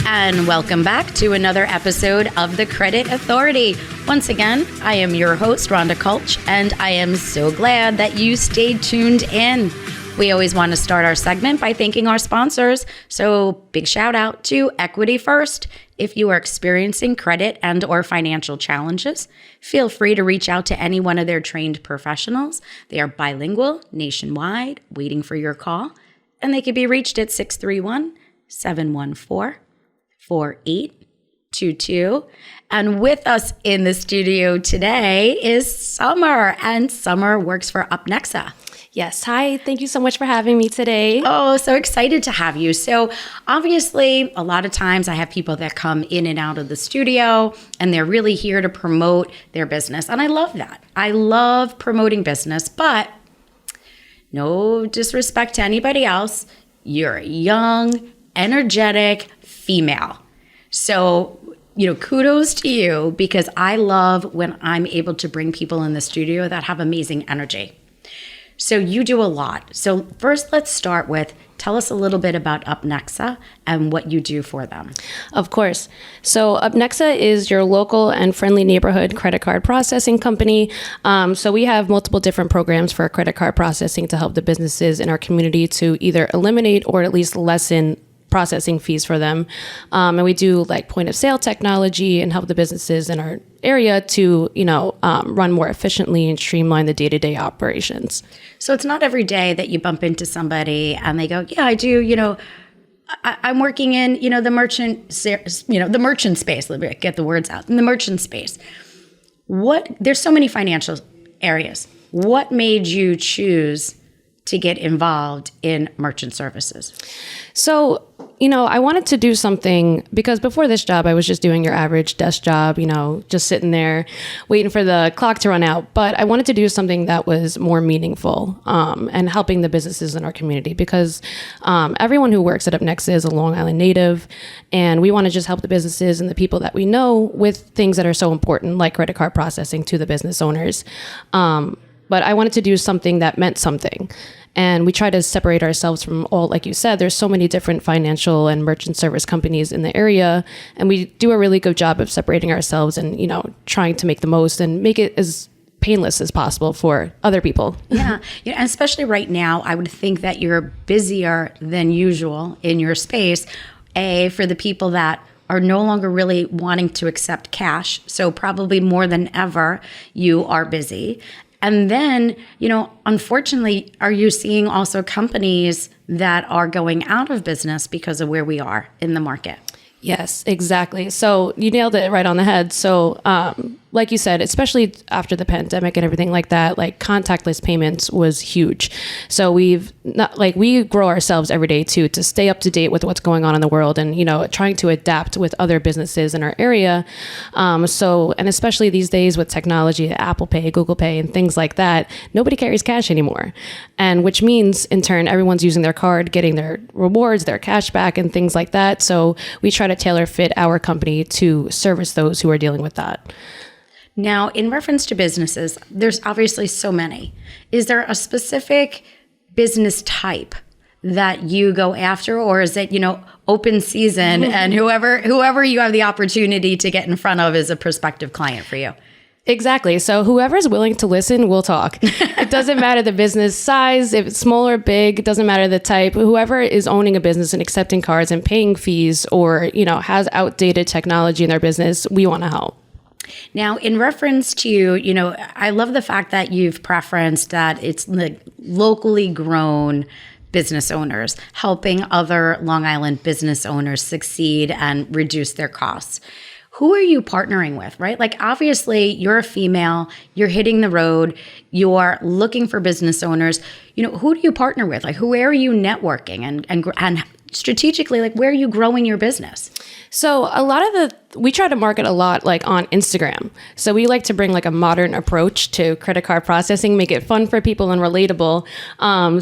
And welcome back to another episode of The Credit Authority. Once again, I am your host, Rhonda Kulch, and I am so glad that you stayed tuned in. We always want to start our segment by thanking our sponsors. So big shout out to Equity First. If you are experiencing credit and or financial challenges, feel free to reach out to any one of their trained professionals. They are bilingual, nationwide, waiting for your call, and they can be reached at 631-714-4822. And with us in the studio today is Sommyr, and Sommyr works for Upnexa. Yes. Hi. Thank you so much for having me today. Oh, so excited to have you. So obviously, a lot of times I have people that come in and out of the studio and they're really here to promote their business. And I love that. I love promoting business, but no disrespect to anybody else. You're a young, energetic female. So, kudos to you, because I love when I'm able to bring people in the studio that have amazing energy. So you do a lot. So first, let's start with, tell us a little bit about Upnexa and what you do for them. Of course. So Upnexa is your local and friendly neighborhood credit card processing company. So we have multiple different programs for credit card processing to help the businesses in our community to either eliminate or at least lessen processing fees for them. And we do like point of sale technology and help the businesses in our area to, run more efficiently and streamline the day-to-day operations. So it's not every day that you bump into somebody and they go, yeah, I do, I'm working in, the merchant, the merchant space. Let me get the words out. In the merchant space. There's so many financial areas. What made you choose to get involved in merchant services? So, I wanted to do something because before this job, I was just doing your average desk job, just sitting there waiting for the clock to run out. But I wanted to do something that was more meaningful and helping the businesses in our community, because everyone who works at Upnexa is a Long Island native. And we want to just help the businesses and the people that we know with things that are so important, like credit card processing to the business owners. But I wanted to do something that meant something. And we try to separate ourselves from all, like you said, there's so many different financial and merchant service companies in the area. And we do a really good job of separating ourselves and, trying to make the most and make it as painless as possible for other people. Yeah. And especially right now, I would think that you're busier than usual in your space, for the people that are no longer really wanting to accept cash. So probably more than ever, you are busy. And then, unfortunately, are you seeing also companies that are going out of business because of where we are in the market? Yes, exactly. So you nailed it right on the head. So like you said, especially after the pandemic and everything like that, like contactless payments was huge. So we grow ourselves every day too, to stay up to date with what's going on in the world and, trying to adapt with other businesses in our area. And especially these days with technology, Apple Pay, Google Pay, and things like that, nobody carries cash anymore. And which means in turn, everyone's using their card, getting their rewards, their cash back and things like that. So we try to tailor fit our company to service those who are dealing with that. Now, in reference to businesses, there's obviously so many. Is there a specific business type that you go after, or is it, open season and whoever you have the opportunity to get in front of is a prospective client for you? Exactly. So whoever's willing to listen, we'll talk. It doesn't matter the business size, if it's small or big, it doesn't matter the type. Whoever is owning a business and accepting cards and paying fees or, has outdated technology in their business, we want to help. Now, in reference to, I love the fact that you've preferenced that it's like locally grown business owners, helping other Long Island business owners succeed and reduce their costs. Who are you partnering with, right? Like, obviously, you're a female, you're hitting the road, you're looking for business owners. Who do you partner with? Like, where are you networking and strategically, like, where are you growing your business? So a lot of we try to market a lot like on Instagram. So we like to bring like a modern approach to credit card processing, make it fun for people and relatable.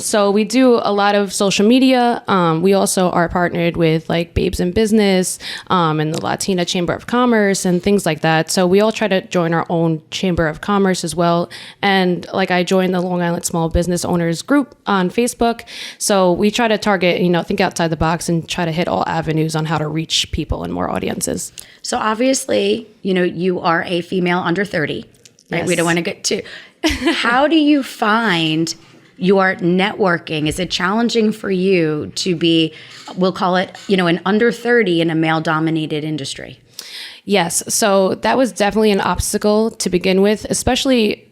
So we do a lot of social media. We also are partnered with like Babes in Business and the Latina Chamber of Commerce and things like that. So we all try to join our own Chamber of Commerce as well. And like I joined the Long Island Small Business Owners group on Facebook. So we try to target, think outside the box and try to hit all avenues on how to reach people and more audiences. So obviously, you are a female under 30, right? Yes. We don't want to get too. How do you find your networking? Is it challenging for you to be, we'll call it, an under 30 in a male dominated industry? Yes. So that was definitely an obstacle to begin with, especially,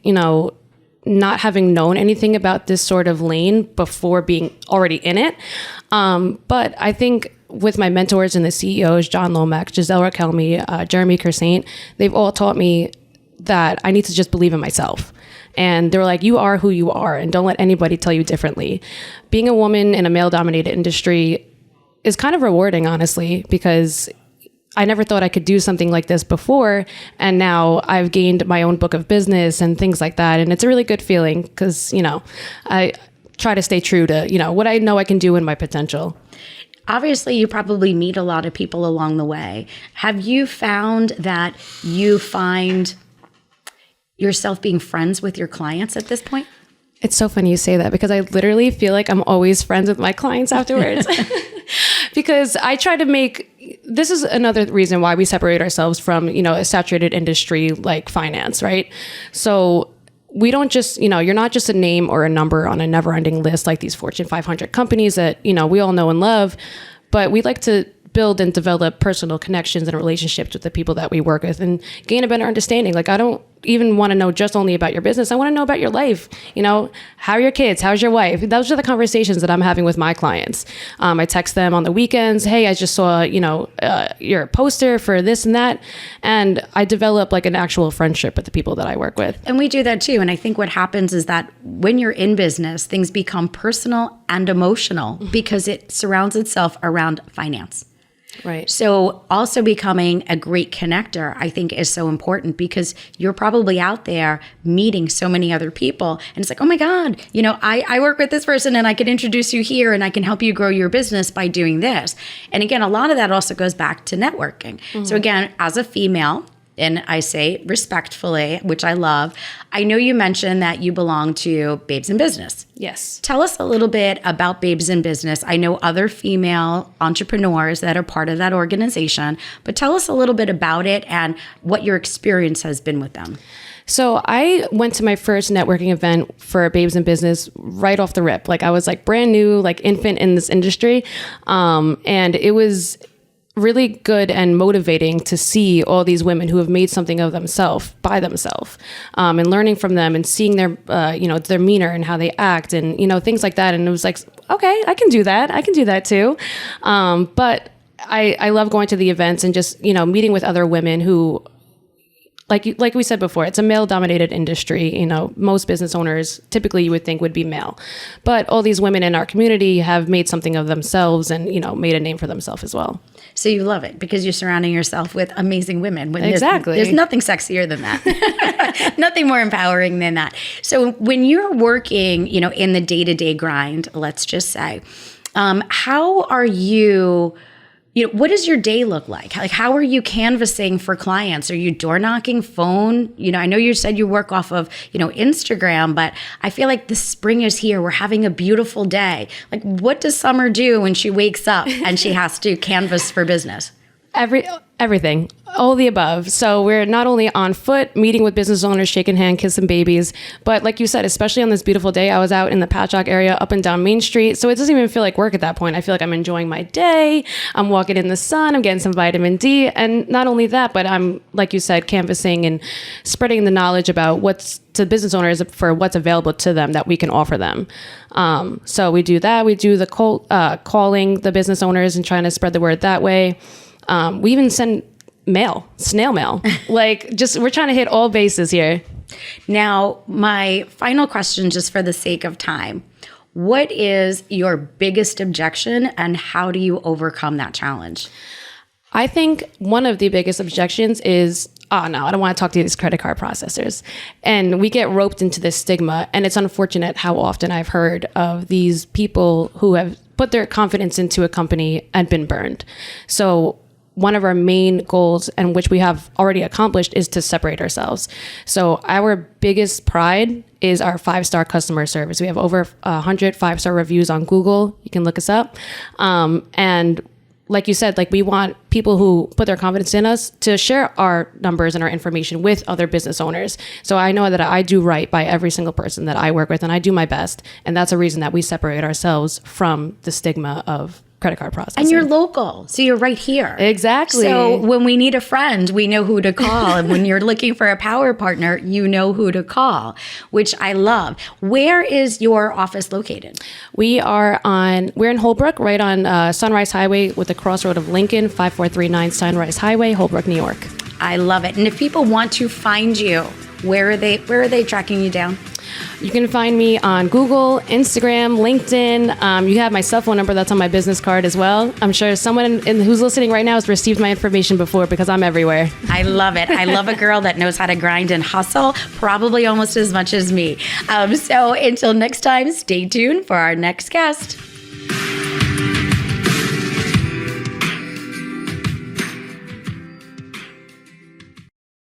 not having known anything about this sort of lane before being already in it. But I think with my mentors and the CEOs, John Lomax, Giselle Raquelme, Jeremy Kersant, they've all taught me that I need to just believe in myself. And they're like, you are who you are, and don't let anybody tell you differently. Being a woman in a male-dominated industry is kind of rewarding, honestly, because I never thought I could do something like this before. And now I've gained my own book of business and things like that. And it's a really good feeling because, I try to stay true to, what I know I can do in my potential. Obviously, you probably meet a lot of people along the way. Have you found that you find yourself being friends with your clients at this point? It's so funny you say that because I literally feel like I'm always friends with my clients afterwards. Because I try to this is another reason why we separate ourselves from, a saturated industry like finance, right? So we don't just, you're not just a name or a number on a never ending list like these Fortune 500 companies that, we all know and love, but we like to build and develop personal connections and relationships with the people that we work with and gain a better understanding. Like, I don't even want to know just only about your business. I want to know about your life. How are your kids? How's your wife? Those are the conversations that I'm having with my clients. I text them on the weekends. Hey, I just saw, your poster for this and that. And I develop like an actual friendship with the people that I work with. And we do that too. And I think what happens is that when you're in business, things become personal and emotional because it surrounds itself around finance. Right. So also becoming a great connector, I think, is so important because you're probably out there meeting so many other people. And it's like, oh my God, I work with this person and I can introduce you here and I can help you grow your business by doing this. And again, a lot of that also goes back to networking. Mm-hmm. So again, as a female, and I say respectfully, which I love, I know you mentioned that you belong to Babes in Business. Yes. Tell us a little bit about Babes in Business. I know other female entrepreneurs that are part of that organization, but tell us a little bit about it and what your experience has been with them. So I went to my first networking event for Babes in Business right off the rip. Like I was like brand new, like infant in this industry. And it was really good and motivating to see all these women who have made something of themselves by themselves, and learning from them and seeing their, their demeanor and how they act and, things like that. And it was like, okay, I can do that. I can do that too. But I love going to the events and just, meeting with other women who, like we said before, it's a male-dominated industry. Most business owners typically you would think would be male, but all these women in our community have made something of themselves and made a name for themselves as well. So you love it because you're surrounding yourself with amazing women. Exactly. There's nothing sexier than that. Nothing more empowering than that. So when you're working, in the day-to-day grind, let's just say, how are you? What does your day look like? Like, how are you canvassing for clients? Are you door knocking, phone? I know you said you work off of, Instagram, but I feel like the spring is here. We're having a beautiful day. Like, what does Sommyr do when she wakes up and she has to canvass for business? Everything, all the above. So we're not only on foot, meeting with business owners, shaking hands, kissing babies, but like you said, especially on this beautiful day, I was out in the Patchogue area, up and down Main Street. So it doesn't even feel like work at that point. I feel like I'm enjoying my day. I'm walking in the sun. I'm getting some vitamin D. And not only that, but I'm, like you said, canvassing and spreading the knowledge about what's to business owners for what's available to them that we can offer them. So we do that. We do the calling the business owners and trying to spread the word that way. We even send snail mail. We're trying to hit all bases here. Now, my final question, just for the sake of time, what is your biggest objection and how do you overcome that challenge? I think one of the biggest objections is, oh no, I don't want to talk to these credit card processors. And we get roped into this stigma. And it's unfortunate how often I've heard of these people who have put their confidence into a company and been burned. So one of our main goals, and which we have already accomplished, is to separate ourselves. So our biggest pride is our 5-star customer service. We have over 100 5-star reviews on Google. You can look us up. And like you said, like we want people who put their confidence in us to share our numbers and our information with other business owners. So I know that I do right by every single person that I work with, and I do my best. And that's a reason that we separate ourselves from the stigma of credit card processing. And you're local, so you're right here. Exactly. So when we need a friend, we know who to call. And when you're looking for a power partner, you know who to call, which I love. Where is your office located? We're in Holbrook, right on Sunrise Highway with the crossroad of Lincoln, 5439 Sunrise Highway, Holbrook, New York. I love it. And if people want to find you, where are they tracking you down? You can find me on Google, Instagram, LinkedIn. You have my cell phone number that's on my business card as well. I'm sure someone who's listening right now has received my information before because I'm everywhere. I love it. I love a girl that knows how to grind and hustle, probably almost as much as me. So until next time, stay tuned for our next guest.